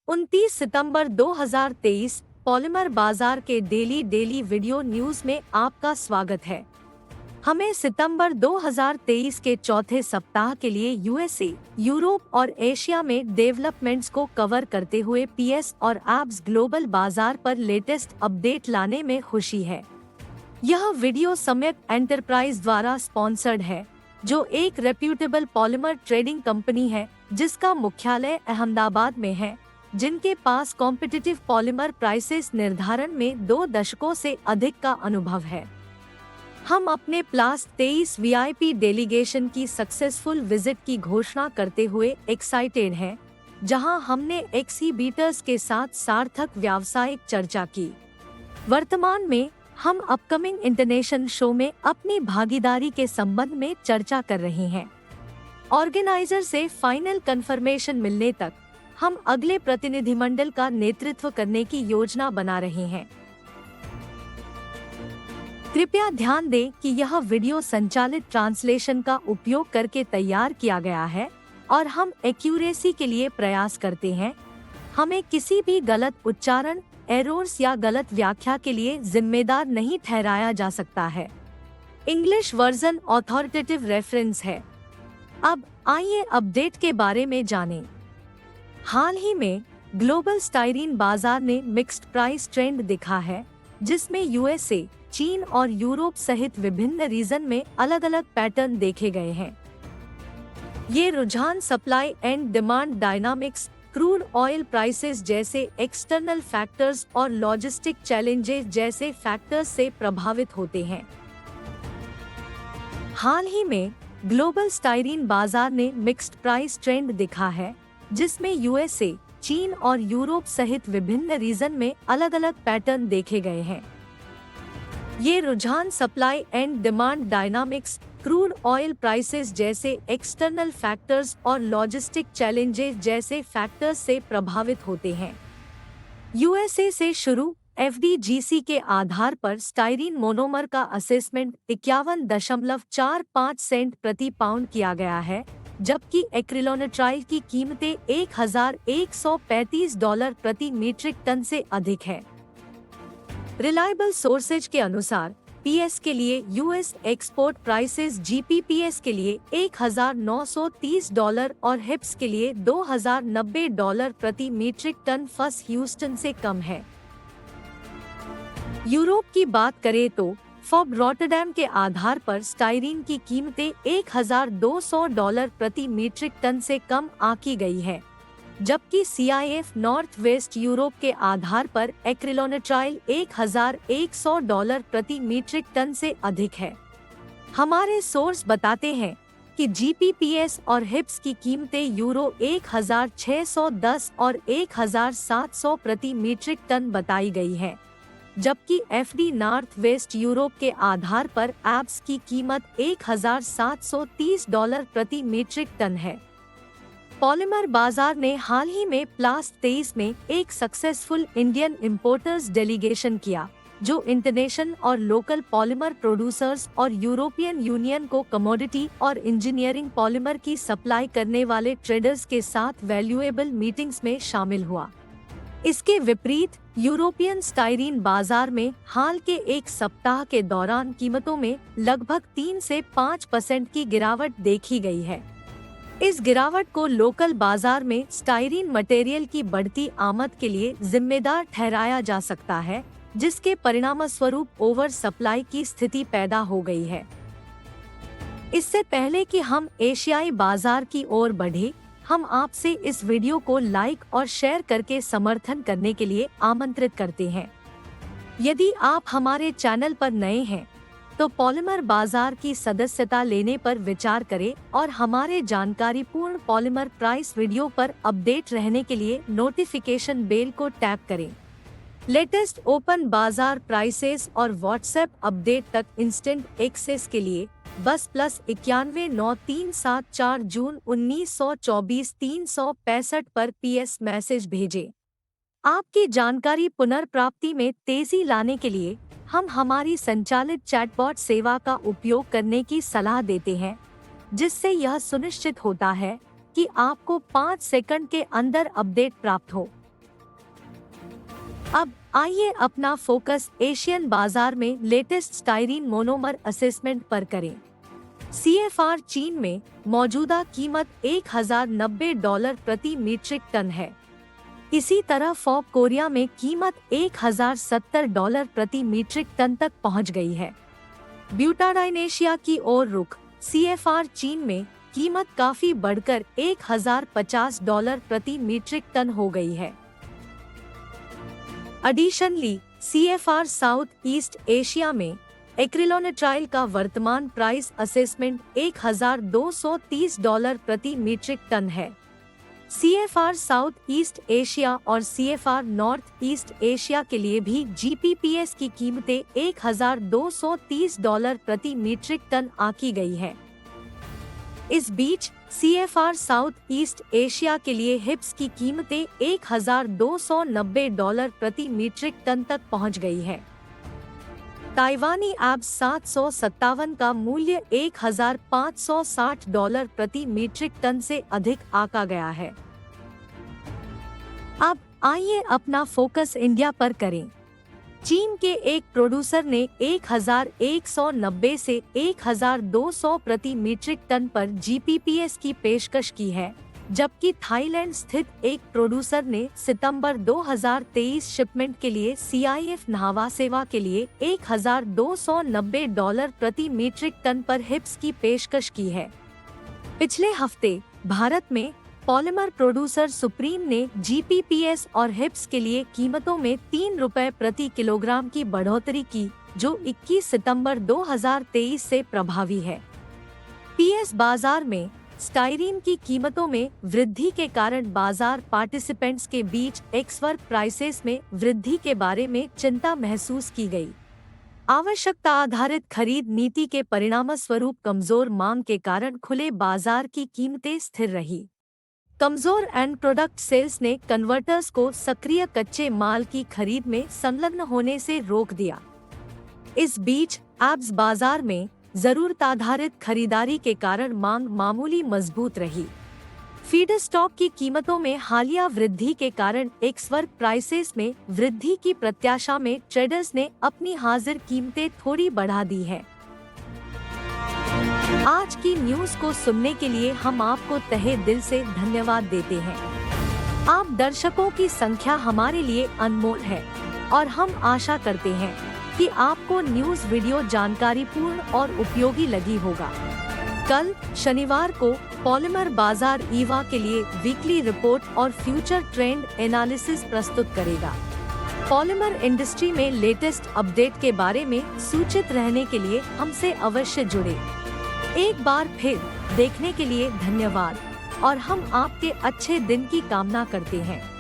29 सितंबर 2023 polymer बाजार के daily video news में आपका स्वागत है। हमें सितंबर 2023 के चौथे सप्ताह के लिए यूएसए, यूरोप और एशिया में डेवलपमेंट्स को कवर करते हुए पीएस और एब्स ग्लोबल बाजार पर लेटेस्ट अपडेट लाने में खुशी है। यह वीडियो सम्यक एंटरप्राइज द्वारा स्पॉन्सर्ड है, जो एक रेप्यूटेबल पॉलीमर ट्रेडिंग कंपनी है जिसका मुख्यालय अहमदाबाद में है, जिनके पास कॉम्पिटिटिव पॉलीमर प्राइसेस निर्धारण में 2 दशकों से अधिक का अनुभव है। हम अपने प्लस 23 वीआईपी डेलीगेशन की सक्सेसफुल विजिट की घोषणा करते हुए एक्साइटेड हैं, जहां हमने एक्सीबिटर्स के साथ सार्थक व्यावसायिक चर्चा की। वर्तमान में हम अपकमिंग इंटरनेशनल शो में अपनी भागीदारी के संबंध में चर्चा कर रहे हैं। ऑर्गेनाइजर से फाइनल कंफर्मेशन मिलने तक हम अगले प्रतिनिधिमंडल का नेतृत्व करने की योजना बना रहे हैं। कृपया ध्यान दें कि यह वीडियो संचालित ट्रांसलेशन का उपयोग करके तैयार किया गया है और हम एक्यूरेसी के लिए प्रयास करते हैं। हमें किसी भी गलत उच्चारण, एरर्स या गलत व्याख्या के लिए जिम्मेदार नहीं ठहराया जा सकता है। इंग्लिश वर्जन ऑथोरिटेटिव रेफरेंस है। अब आइए अपडेट के बारे में जानें। हाल ही में ग्लोबल स्टाइरीन बाजार ने मिक्स्ड प्राइस ट्रेंड दिखा है, जिसमें यूएसए, चीन और यूरोप सहित विभिन्न रीजन में अलग अलग पैटर्न देखे गए हैं। ये रुझान supply and demand dynamics, crude oil prices जैसे एक्सटर्नल फैक्टर्स और लॉजिस्टिक चैलेंजेस जैसे फैक्टर्स से प्रभावित होते हैं। हाल ही में ग्लोबल स्टाइरीन बाजार ने मिक्स्ड प्राइस ट्रेंड दिखा है, जिसमें यूएसए, चीन और यूरोप सहित विभिन्न रीजन में अलग अलग पैटर्न देखे गए हैं। ये रुझान supply and demand dynamics, crude oil prices जैसे एक्सटर्नल फैक्टर्स और लॉजिस्टिक चैलेंजेस जैसे फैक्टर्स से प्रभावित होते हैं। यूएसए से शुरू एफडीजीसी के आधार पर स्टाइरीन मोनोमर का असेसमेंट 51.45 सेंट प्रति पाउंड किया गया है, जबकि एक्रिलोनिट्राइल की कीमतें $1,135 प्रति मीट्रिक टन से अधिक है। रिलायबल सोर्सेज के अनुसार पीएस के लिए यूएस एक्सपोर्ट प्राइसेस जीपीपीएस के लिए $1,930 और हिप्स के लिए $2,090 प्रति मीट्रिक टन फर्स्ट ह्यूस्टन से कम है। यूरोप की बात करें तो फॉब रॉटरडैम के आधार पर स्टाइरीन की कीमतें $1,200 प्रति मीट्रिक टन से कम आंकी गई है, जबकि सीआईएफ नॉर्थ वेस्ट यूरोप के आधार पर एक्रिलोनिट्राइल $1,100 प्रति मीट्रिक टन से अधिक है। हमारे सोर्स बताते हैं कि जीपीपीएस और हिप्स की कीमतें यूरो 1,610 और 1,700 प्रति मीट्रिक टन बताई गई है, जबकि एफडी नॉर्थ वेस्ट यूरोप के आधार पर एब्स की कीमत $1,730 प्रति मीट्रिक टन है। पॉलीमर बाजार ने हाल ही में प्लस 23 में एक सक्सेसफुल इंडियन इंपोर्टर्स डेलीगेशन किया, जो इंटरनेशनल और लोकल पॉलीमर प्रोड्यूसर्स और यूरोपियन यूनियन को कमोडिटी और इंजीनियरिंग पॉलीमर की सप्लाई करने वाले ट्रेडर्स के साथ वैल्यूएबल मीटिंग्स में शामिल हुआ। इसके विपरीत यूरोपियन स्टाइरीन बाजार में हाल के एक सप्ताह के दौरान कीमतों में लगभग 3 से 5% की गिरावट देखी गई है। इस गिरावट को लोकल बाजार में स्टाइरीन मटेरियल की बढ़ती आमद के लिए जिम्मेदार ठहराया जा सकता है, जिसके परिणामस्वरूप ओवर सप्लाई की स्थिति पैदा हो गई है। इससे पहले कि हम एशियाई बाजार की ओर बढ़े, हम आपसे इस वीडियो को लाइक और शेयर करके समर्थन करने के लिए आमंत्रित करते हैं। यदि आप हमारे चैनल पर नए हैं, तो पॉलीमर बाजार की सदस्यता लेने पर विचार करें और हमारे जानकारीपूर्ण पॉलीमर प्राइस वीडियो पर अपडेट रहने के लिए नोटिफिकेशन बेल को टैप करें। लेटेस्ट ओपन बाजार प्राइसेस और व्हाट्सएप अपडेट तक इंस्टेंट एक्सेस के लिए बस +919374 जून 1924 365 पर पीएस मैसेज भेजें। आपकी जानकारी पुनर्प्राप्ति में तेजी लाने के लिए हम हमारी संचालित चैटबॉट सेवा का उपयोग करने की सलाह देते हैं, जिससे यह सुनिश्चित होता है कि आपको 5 सेकंड के अंदर अपडेट प्राप्त हो। अब आइए अपना फोकस एशियन बाजार में लेटेस्ट स्टाइरीन मोनोमर असेसमेंट पर करें। CFR चीन में मौजूदा कीमत $1090 प्रति मीट्रिक टन है। इसी तरह फॉक कोरिया में कीमत $1070 प्रति मीट्रिक टन तक पहुंच गई है। ब्यूटाडाइनेशिया की ओर रुख। CFR चीन में कीमत काफी बढ़कर $1050 प्रति मीट्रिक टन हो गई है। Additionally CFR south east Asia में एक्रिलोनिट्राइल का वर्तमान प्राइस असेसमेंट $1230 प्रति मीट्रिक टन है। CFR साउथ ईस्ट एशिया और CFR नॉर्थ ईस्ट एशिया के लिए भी GPPS की कीमतें $1230 प्रति मीट्रिक टन आकी गई है। इस बीच CFR साउथ ईस्ट एशिया के लिए हिप्स की कीमतें $1290 प्रति मीट्रिक टन तक पहुंच गई है। ताइवानी एब्स 757 का मूल्य $1560 प्रति मीट्रिक टन से अधिक आका गया है। अब आइए अपना फोकस इंडिया पर करें। चीन के एक प्रोड्यूसर ने 1190 से 1200 प्रति मीट्रिक टन पर GPPS की पेशकश की है, जबकि थाईलैंड स्थित एक प्रोड्यूसर ने सितंबर 2023 शिपमेंट के लिए CIF न्हावा सेवा के लिए $1290 प्रति मीट्रिक टन पर हिप्स की पेशकश की है। पिछले हफ्ते भारत में पॉलीमर प्रोड्यूसर सुप्रीम ने GPPS और हिप्स के लिए कीमतों में ₹3 प्रति किलोग्राम की बढ़ोतरी की, जो 21 सितंबर 2023 से प्रभावी है। PS बाजार में स्टाइरीन की कीमतों में वृद्धि के कारण बाजार पार्टिसिपेंट्स के बीच एक्सवर्क प्राइसेस में वृद्धि के बारे में चिंता महसूस की गई। आवश्यकता आधारित खरीद नीति के परिणामस्वरूप कमजोर मांग के कारण खुले बाजार की कीमतें स्थिर रही। कमजोर एंड प्रोडक्ट सेल्स ने कन्वर्टर्स को सक्रिय कच्चे माल की खरीद में संलग्न होने से रोक दिया। इस बीच एब्स बाजार में जरूरत आधारित खरीदारी के कारण मांग मामूली मजबूत रही। फीडस्टॉक की कीमतों में हालिया वृद्धि के कारण एक्सवर्क प्राइसेस में वृद्धि की प्रत्याशा में ट्रेडर्स ने अपनी हाजिर कीमतें थोड़ी बढ़ा दी है। आज की न्यूज को सुनने के लिए हम आपको तहे दिल से धन्यवाद देते हैं। आप दर्शकों की संख्या हमारे लिए अनमोल है और हम आशा करते हैं कि आपको न्यूज वीडियो जानकारीपूर्ण और उपयोगी लगी होगा। कल शनिवार को पॉलीमर बाजार ईवा के लिए वीकली रिपोर्ट और फ्यूचर ट्रेंड एनालिसिस प्रस्तुत करेगा। पॉलीमर इंडस्ट्री में लेटेस्ट अपडेट के बारे में सूचित रहने के लिए हमसे अवश्य जुड़े। एक बार फिर देखने के लिए धन्यवाद और हम आपके अच्छे दिन की कामना करते हैं।